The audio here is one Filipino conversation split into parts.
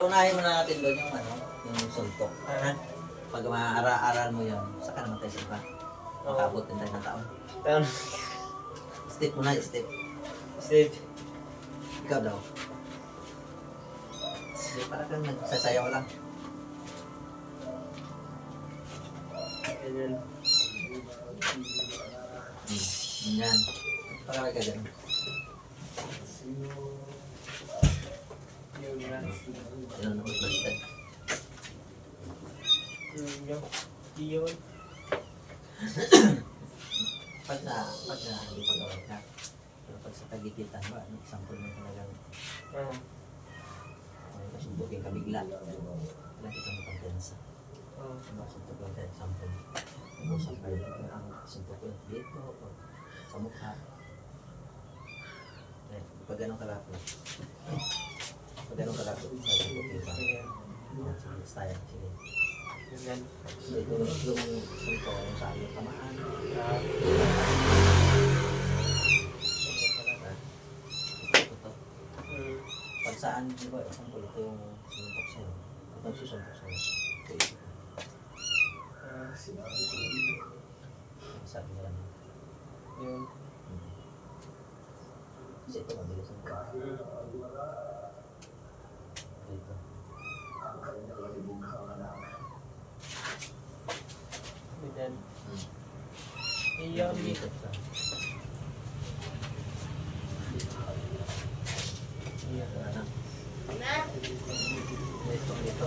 Unahin muna natin doon yung ano, yung suntok. Ah, Pag maara-aral mo yun, saka naman tayo sa iba. Makabot din tayo ng taon. taon. Step muna, step. Steve. Ikaw daw. Hindi, parang kang nagsasayaw lang. Ganyan. Yan. Parang ka ganun. Yun nga. Yun, baliktad. Yun. Pag hindi pa gawin ka. Pero pag sa tagigitan ba, example mo talagang suntukin ka bigla. Kailangan kita mo pagdensa. Diba, suntukin ka, example. Usap kayo, ang suntukin dito, o sa mukha. Pag ganun kalapot. Pag ganun kalapot, suntukin ka. Sige, style, sige. Ganyan. Ito yung suntok, yung sa iyo, tamaan. Pag saan, di ba, example, ito yung suntok sa'yo. Ito yung susuntok sa'yo. Ito yung sabi nila na. Yun. Kasi ito, mabilis ang ka. Dito. Ganyan. Iyon. Dito sa. Iyon. Ano? Dito, dito.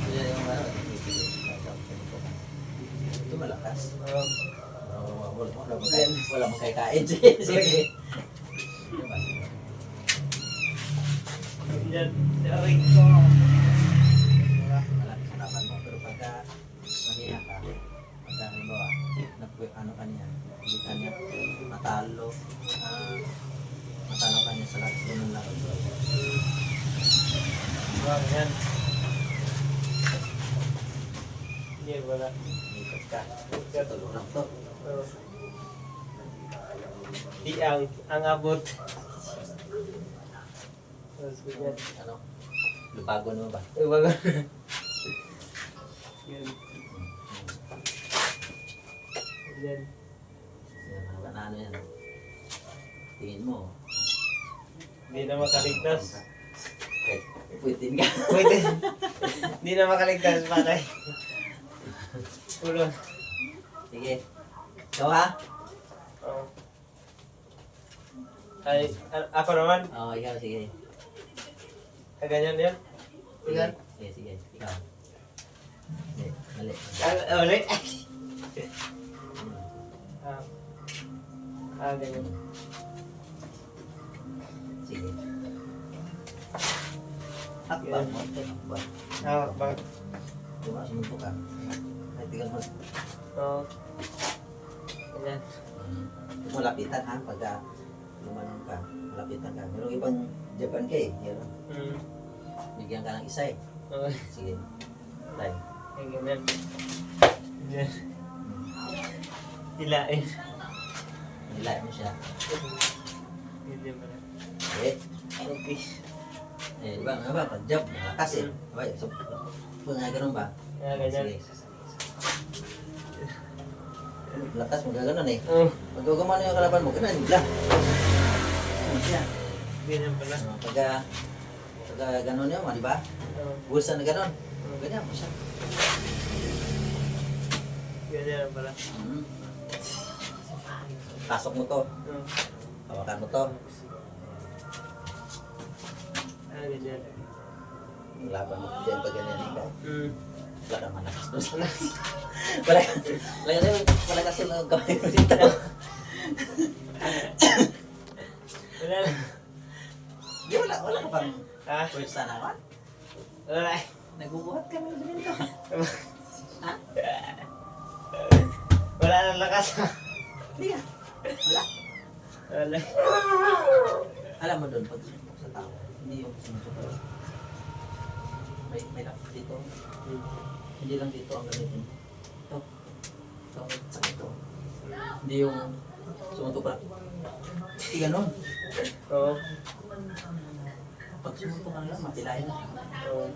Yan yung ano. Ito malakas. Wala mong kain. Sige. Ganyan. Daring ko. Malakas ang laban mo. Pero pagka mahina ka, pagka halimbawa, ano ka niya, hindi ka niya matalo ka niya sa lahat ng laban. Ganyan. Hindi, wala. Ikot ka. Sa tulong lang to. Di ang abot. Tapos ganyan. Ano? Lubago mo ba? Bago. Yun. Ganyan. Yan, ano yan? Tingin mo. Hindi na makaligtas. Okay, puwitin ka. Pwede. Hindi na makaligtas, patay. Ulo. Sige. Ikaw ha? Oh. Ay, ako naman. Oo, ikaw, sige. Ganyan yan. Ganyan. Sige, sige. Ikaw. Sige, mali. Ulit. Ganyan. Sige. Hakbang mo. Hakbang. Bang. Sumunto ka. Ay, tingnan mo. Oh. Ganyan. Huwag mo lapitan ha, pagka lumanong ka, malapitan ka. Merong ibang Japan ka eh. Bigyan ka ng isa eh. Okay. Sige. Tay. Ganyan. Ganyan. Hilain. Nilayan mo siya. Ganyan pala. Okay. Okay. Ano ba? Pag-jab, malakas eh. Okay, so, kung nga ganun ba? Ganyan. Sige. Lakas mo gano'n eh. Oh. Pag gumano yung kalaban mo, ganun bigla. Ano siya? Ganyan pala. Pag gano'n yun, di ba? Bulsa na gano'n. Ganyan mo siya. Ganyan pala. Pasok mo to. Hawakan mo to. Ganyan. Laban mo dyan pag ganyan ikaw. Wala kang malakas doon. Wala kasi mga kamay mo dito. Wala na. Di wala ka pang pwersa naman. Wala. Nagubuhat ka na dito. Ha? Wala nang lakas. Hindi ka. Wala. Wala. Alam mo doon, pag sa tao, hindi yung sinusunod. May lakas dito. Hindi lang dito ang gamitin. Ito. Ito. Saka ito. Hindi yung sumutok pa. Hindi ganun. Oo. Pag sumuntok ka lang, mapilayan na. Oo.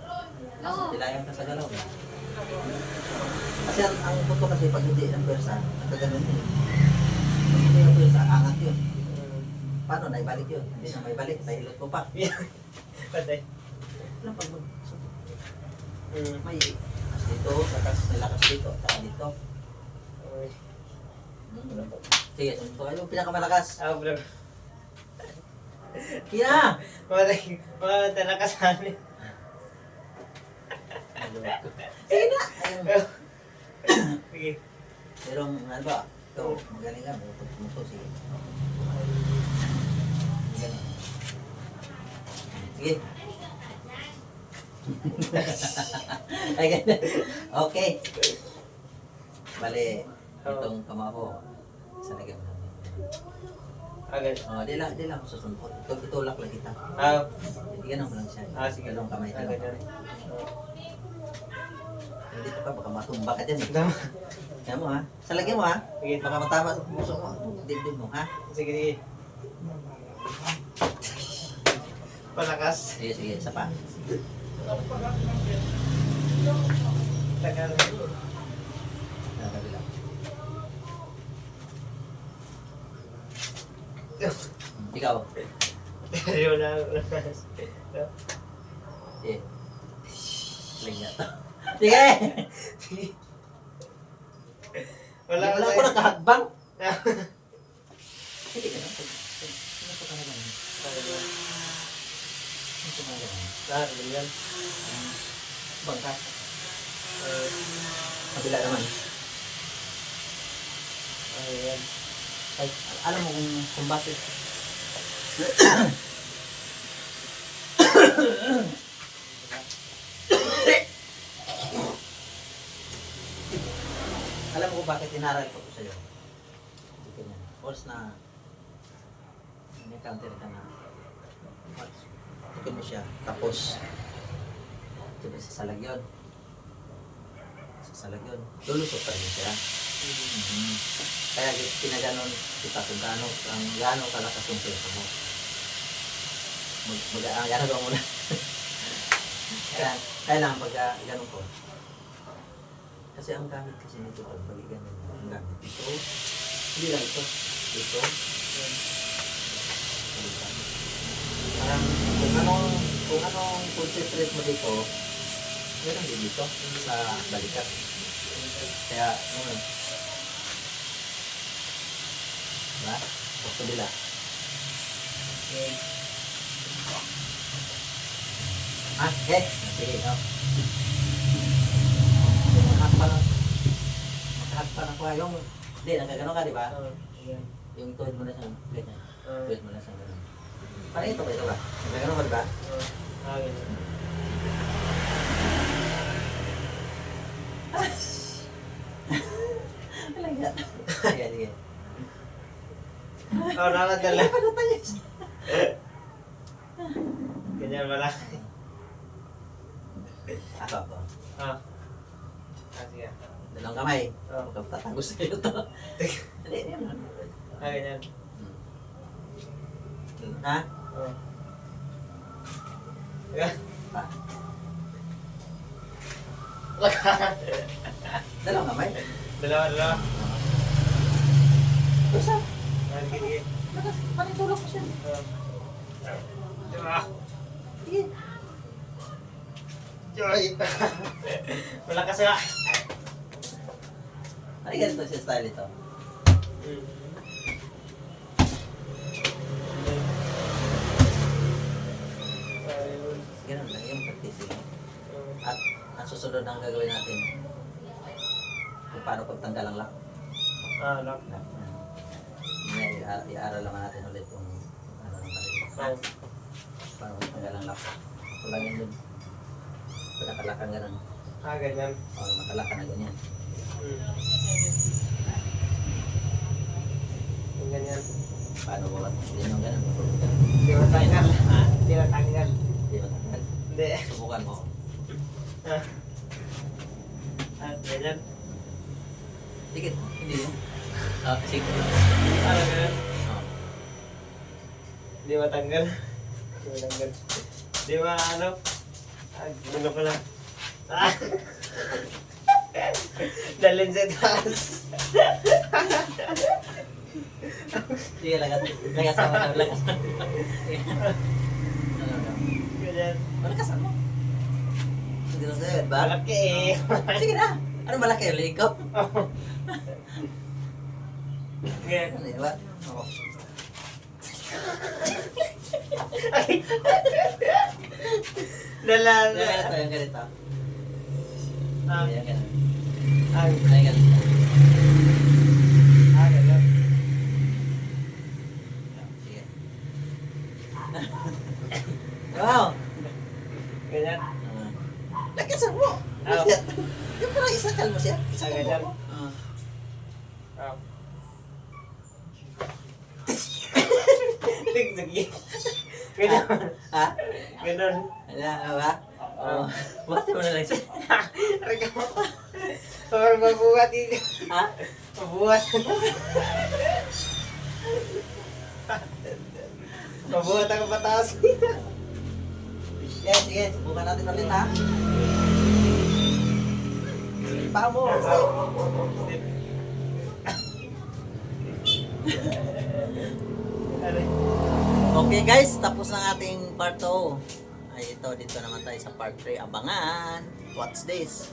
Mapilayan ka sa galaw. Kasi ang buto kasi pag hindi ng pwersa, nagkaganon yun. Pag hindi ng pwersa, angat yun. Paano? Naibalik yun. Hindi na maibalik. Nahilot ko pa. Patay. Ano pag may lakas dito, lakas dito, saka dito. Sige, sumuntok kayo. Pinakamalakas. Ah, bro. Kina! Mamatay na kasali. Sige na! Ayun. Sige. Pero ano ba? Ito, magaling ka. Muto, sige. Magaling. Sige. Ay, ganyan. Okay. Bale, itong kama ko. Sa lagyan mo namin. Agad. Di lang ako susunod. Itulak lang kita. Ah, Hindi ganun mo lang siya. sige. Dalawang kamay. Agad Dalawang yan. kamay. Hindi ka baka matumba ka dyan eh. Tama. Kaya mo ha. Sa lagyan mo ha. Sige. Baka matama sa puso mo. Dibdib mo ha. Sige, sige. Palakas. Sige, sige. Isa pa. Tagal. Sa kabila. Ikaw. Yun na. Lakas. Sige. Lingya to. Sige! Wala Wala ako nakahakbang. Ah, Hindi ka na. Ano ka na ganun? Ano ka na ganun? ganyan. Bangka. Kabila naman. Ayan. Ay, alam mo kung bakit. Alam mo kung bakit inaral ko ito sa'yo. Hindi ganyan. Once na may counter ka na tukin mo siya. Tapos diba sasalag yun. Sasalag yun. Lulusot pa rin siya. Kaya pinaganon kita kung gaano kalakas yung peso mo. Gano'n ka muna. Kaya lang pag gano'n ko. Kasi ang gamit kasi nito pag ganun, ang gamit ito. Hindi lang ito. Ito. Parang kung anong concentrate mo dito, meron din dito sa balikat. Kaya, diba? Huwag kabila. Sige, no? Makahagpa na ko. Hindi, nagkagano ka, di ba? Yung tuhod mo na siyang ganyan. Tuhod mo na siyang ganyan. Parang ito ba? Nagkagano ka, di ba? Talaga. Sige. Oh, nakadala. Ano tayo? Ganyan wala. Ako. Ah. Sige. Dalawang kamay. Oh. Huwag ka tatagos sa'yo to. Hindi. Ganyan. Ha? Oh. Yeah. Pa. Lakas. Dalawang kamay. Dalawa. Basta. Sige. Panitulak ko siya. Diba? Sige. Joy. Malakas nga. Ano ganito siya style ito? Ganun lang yung practice lang. At ang susunod ang gagawin natin kung paano pagtanggal ang lock. Lock. I-aral lang natin ulit kung ano ang mali. Paano pagtanggal ang lock. Wala yan dun. Kung nakalakan ganun. Ganyan. O nakalakan na ganyan. Ganyan. Paano mo lang? Hindi yung ganun. Di matanggal. Di matanggal. Hindi matanggal. Hindi. Subukan mo. Ganyan. Dikit. Hindi yun. Sige. Ganyan. Oh. Di matanggal. Di matanggal. Di ba ano? Ano ko lang. Ah! Dalhin sa taas. Sige, lagasan mo na, lagasan mo. Ganyan. Malakasan mo. Hindi na sa'yo, ba? Malaki eh. Sige na. Ano malaki yung likop? Ganyan. Ano yun, ba? Oo. Dala. Yung ganito. Ah, Yung ganito. ah, Yung ganito. ganyan. Sige. Wow! Ganyan. Lakasan mo! Ah. Yung parang isakal mo siya. Isakal ganyan. mo. Ah. Ah. Sige. Ganyan. Ha? Ganun. Ano ba? Oo. Bati mo na lang siya. Rega mo. Or mabuhat dito. Ha? Mabuhat. Mabuhat ang pataas. Sige, sige. Subukan natin ulit ha. Paa mo. Okay guys, tapos na ating part 2. Ay ito, dito naman tayo sa part 3. Abangan. What's this?